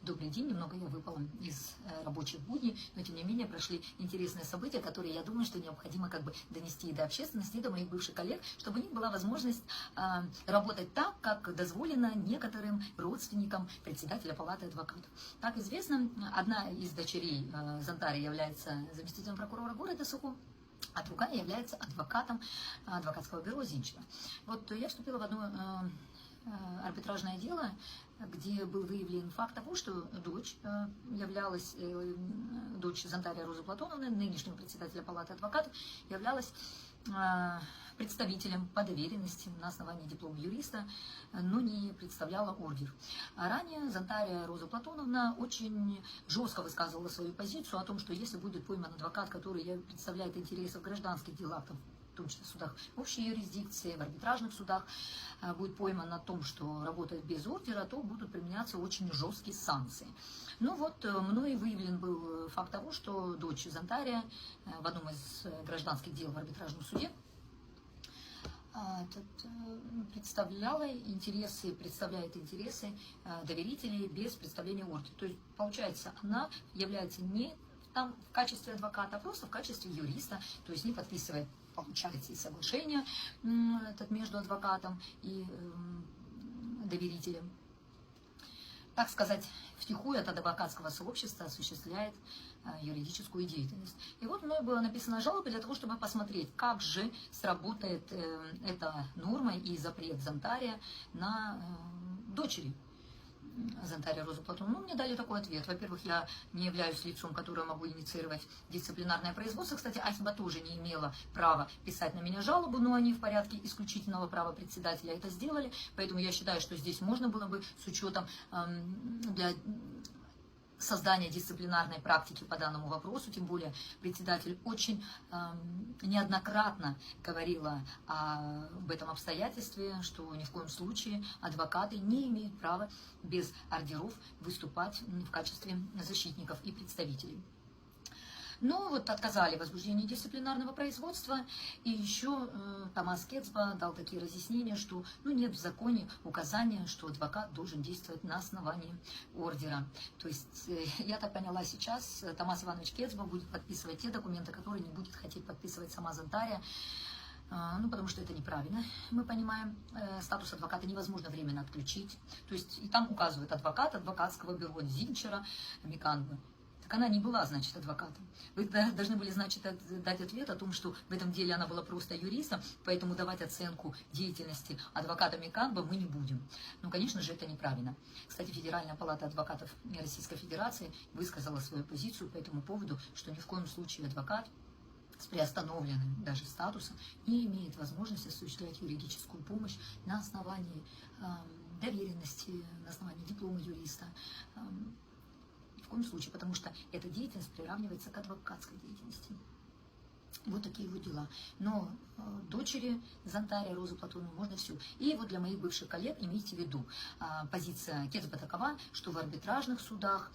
Добрый день, немного я выпала из рабочих будней, но тем не менее прошли интересные события, которые, я думаю, что необходимо как бы донести и до общественности, и до моих бывших коллег, чтобы у них была возможность работать так, как дозволено некоторым родственникам председателя палаты адвокатов. Как известно, одна из дочерей Зонтаря является заместителем прокурора города Сухум, а другая является адвокатом адвокатского бюро Зинчера. Вот я вступила в одно арбитражное дело, где был выявлен факт того, что дочь являлась, дочь Зонтаря Розы Платоновны, нынешнего председателя палаты адвокатов, являлась представителем по доверенности на основании диплома юриста, но не представляла ордер. А ранее Зонтаря Роза Платоновна очень жестко высказывала свою позицию о том, что если будет пойман адвокат, который представляет интересы в гражданских делах, в том числе в судах общей юрисдикции, в арбитражных судах, будет пойман на том, что работает без ордера, то будут применяться очень жесткие санкции. Ну вот, мной выявлен был факт того, что дочь Зонтаря в одном из гражданских дел в арбитражном суде представляет интересы доверителей без представления ордера. То есть, получается, она является не там в качестве адвоката, а просто в качестве юриста, то есть не подписывает, получается, и соглашение между адвокатом и доверителем. Так сказать, втихую от адвокатского сообщества осуществляет юридическую деятельность. И вот мной была написана жалоба для того, чтобы посмотреть, как же сработает эта норма и запрет Зонтаря на дочери Зонтаря Розы Платоновны. Ну, мне дали такой ответ. Во-первых, я не являюсь лицом, которое могу инициировать дисциплинарное производство. Кстати, Ахиба тоже не имела права писать на меня жалобу, но они в порядке исключительного права председателя это сделали. Поэтому я считаю, что здесь можно было бы с учетом для создания дисциплинарной практики по данному вопросу, тем более председатель очень неоднократно говорила об этом обстоятельстве, что ни в коем случае адвокаты не имеют права без ордеров выступать в качестве защитников и представителей. Но вот отказали в возбуждении дисциплинарного производства, и еще Томас Кецба дал такие разъяснения, что нет в законе указания, что адвокат должен действовать на основании ордера. То есть, я так поняла, сейчас Томас Иванович Кецба будет подписывать те документы, которые не будет хотеть подписывать сама Зонтаря, потому что это неправильно, мы понимаем, статус адвоката невозможно временно отключить. То есть, и там указывают адвокат адвокатского бюро Зинчера, Миканбы. Так она не была, значит, адвокатом. Вы должны были, значит, дать ответ о том, что в этом деле она была просто юристом, поэтому давать оценку деятельности адвоката Миканба мы не будем. Ну, конечно же, это неправильно. Кстати, Федеральная палата адвокатов Российской Федерации высказала свою позицию по этому поводу, что ни в коем случае адвокат с приостановленным даже статусом не имеет возможности осуществлять юридическую помощь на основании доверенности, на основании диплома юриста. В коем случае, потому что эта деятельность приравнивается к адвокатской деятельности. Вот такие вот дела. Но дочери Зонтаря Розы Платоновны можно все. И вот для моих бывших коллег имейте в виду, позиция Кецба такова, что в арбитражных судах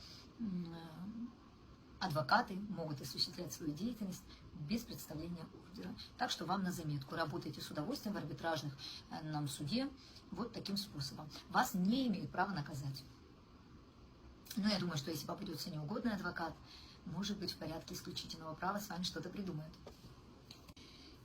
адвокаты могут осуществлять свою деятельность без представления ордера. Так что вам на заметку, работайте с удовольствием в арбитражных суде вот таким способом. Вас не имеют права наказать. Но я думаю, что если попадется неугодный адвокат, может быть, в порядке исключительного права с вами что-то придумают.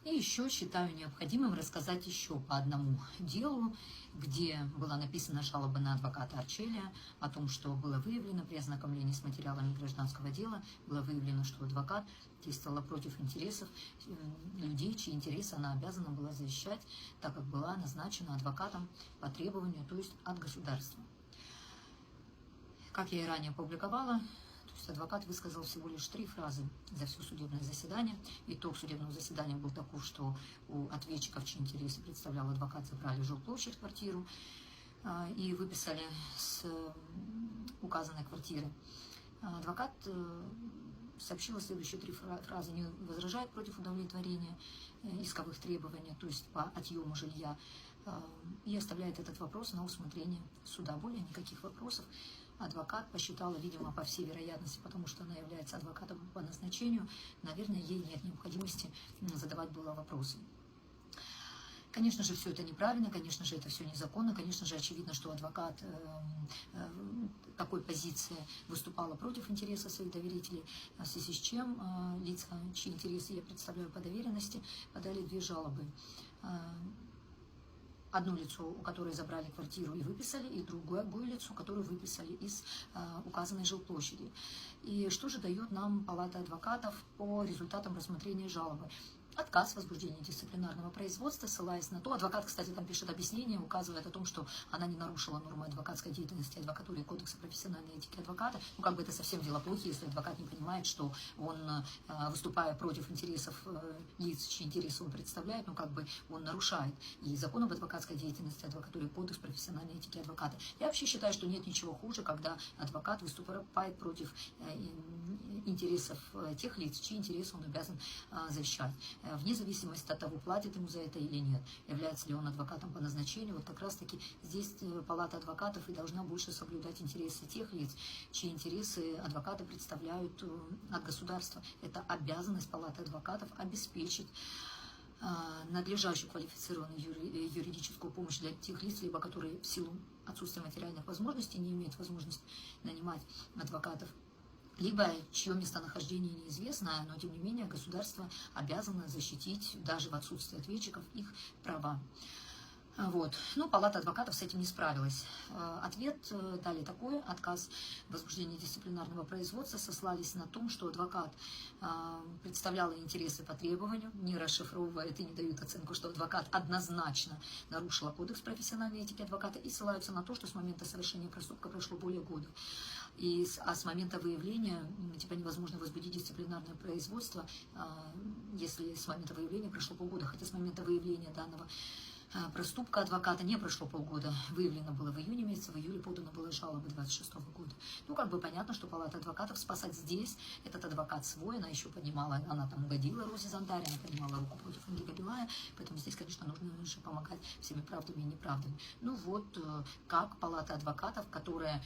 И еще считаю необходимым рассказать еще по одному делу, где была написана жалоба на адвоката Арчелия о том, что было выявлено при ознакомлении с материалами гражданского дела, было выявлено, что адвокат действовала против интересов людей, чьи интересы она обязана была защищать, так как была назначена адвокатом по требованию, то есть от государства. Как я и ранее опубликовала, то есть адвокат высказал всего лишь 3 фразы за все судебное заседание. Итог судебного заседания был таков, что у ответчиков, чьи интересы представлял адвокат, забрали жилплощадь, квартиру и выписали с указанной квартиры. Адвокат сообщила следующие 3 фразы: не возражает против удовлетворения исковых требований, то есть по отъему жилья, и оставляет этот вопрос на усмотрение суда. Более никаких вопросов. Адвокат посчитала, видимо, по всей вероятности, потому что она является адвокатом по назначению, наверное, ей нет необходимости задавать было вопросы. Конечно же, все это неправильно, конечно же, это все незаконно, конечно же, очевидно, что адвокат такой позиции выступала против интереса своих доверителей, в связи с чем лица, чьи интересы я представляю по доверенности, подали 2 жалобы. Одно лицо, у которой забрали квартиру и выписали, и другое лицо, которое выписали из указанной жилплощади. И что же дает нам Палата адвокатов по результатам рассмотрения жалобы? Отказ в возбуждении дисциплинарного производства, ссылаясь на то, адвокат, кстати, там пишет объяснение, указывает о том, что она не нарушила нормы адвокатской деятельности, адвокатуры и кодекса профессиональной этики адвоката. Ну, как бы это совсем дело плохи, если адвокат не понимает, что он, выступая против интересов лиц, чьи интересы он представляет, ну, как бы он нарушает и закон об адвокатской деятельности, адвокатуре и кодекс профессиональной этики адвоката. Я вообще считаю, что нет ничего хуже, когда адвокат выступает против интересов тех лиц, чьи интересы он обязан защищать, вне зависимости от того, платит ему за это или нет, является ли он адвокатом по назначению. Вот как раз-таки здесь Палата адвокатов и должна больше соблюдать интересы тех лиц, чьи интересы адвокаты представляют от государства. Это обязанность Палаты адвокатов обеспечить надлежащую квалифицированную юридическую помощь для тех лиц, либо которые в силу отсутствия материальных возможностей не имеют возможности нанимать адвокатов, либо чье местонахождение неизвестно, но тем не менее государство обязано защитить даже в отсутствии ответчиков их права. Вот. Но Палата адвокатов с этим не справилась. Ответ дали такой: отказ в возбуждении дисциплинарного производства, сослались на том, что адвокат представлял интересы по требованию, не расшифровывает и не дают оценку, что адвокат однозначно нарушила кодекс профессиональной этики адвоката, и ссылаются на то, что с момента совершения проступка прошло более года. А с момента выявления типа невозможно возбудить дисциплинарное производство, если с момента выявления прошло полгода, хотя с момента выявления данного проступка адвоката не прошло полгода. Выявлено было в июне месяце, в июле подано было жалобы 26-го года. Ну, как бы понятно, что Палата адвокатов спасать здесь, этот адвокат свой, она еще поднимала, она там угодила Розе Зонтарь, она поднимала руку против Ольги Габилая, поэтому здесь, конечно, нужно же помогать всеми правдами и неправдами. Ну вот, как Палата адвокатов, которая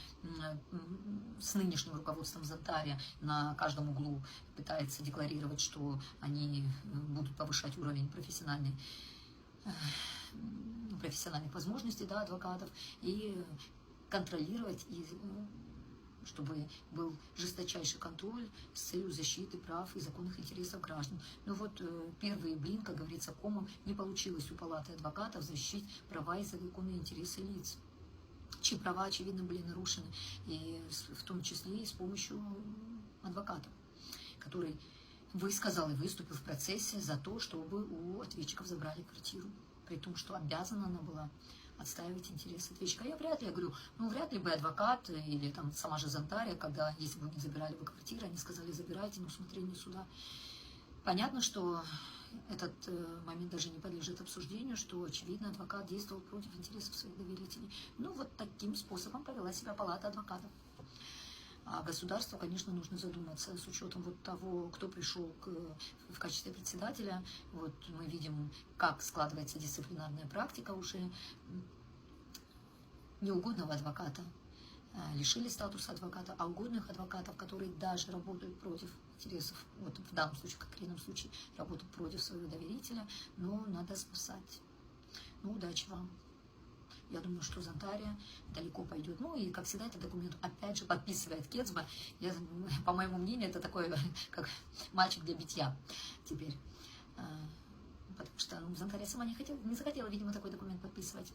с нынешним руководством Зонтаря на каждом углу пытается декларировать, что они будут повышать уровень профессиональных возможностей, да, адвокатов, и контролировать, и чтобы был жесточайший контроль с целью защиты прав и законных интересов граждан. Но вот первый блин, как говорится, комом, не получилось у Палаты адвокатов защитить права и законные интересы лиц, чьи права, очевидно, были нарушены, и в том числе и с помощью адвоката, который высказал и выступил в процессе за то, чтобы у ответчиков забрали квартиру, при том, что обязана она была отстаивать интересы ответчика. Я говорю, ну вряд ли бы адвокат или там сама же Зонтарь, когда, если бы не забирали бы квартиру, они сказали, забирайте на усмотрение суда. Понятно, что этот момент даже не подлежит обсуждению, что, очевидно, адвокат действовал против интересов своих доверителей. Ну, вот таким способом повела себя Палата адвокатов. А государству, конечно, нужно задуматься с учетом вот того, кто пришел в качестве председателя. Вот мы видим, как складывается дисциплинарная практика уже. Неугодного адвоката лишили статуса адвоката, а угодных адвокатов, которые даже работают против интересов, вот в данном случае, в конкретном случае, работают против своего доверителя, но надо спасать. Ну, удачи вам. Я думаю, что Зонтария далеко пойдет. Ну и, как всегда, этот документ опять же подписывает Кецба. По моему мнению, это такой, как мальчик для битья теперь. Потому что Зонтария сама не захотела, видимо, такой документ подписывать.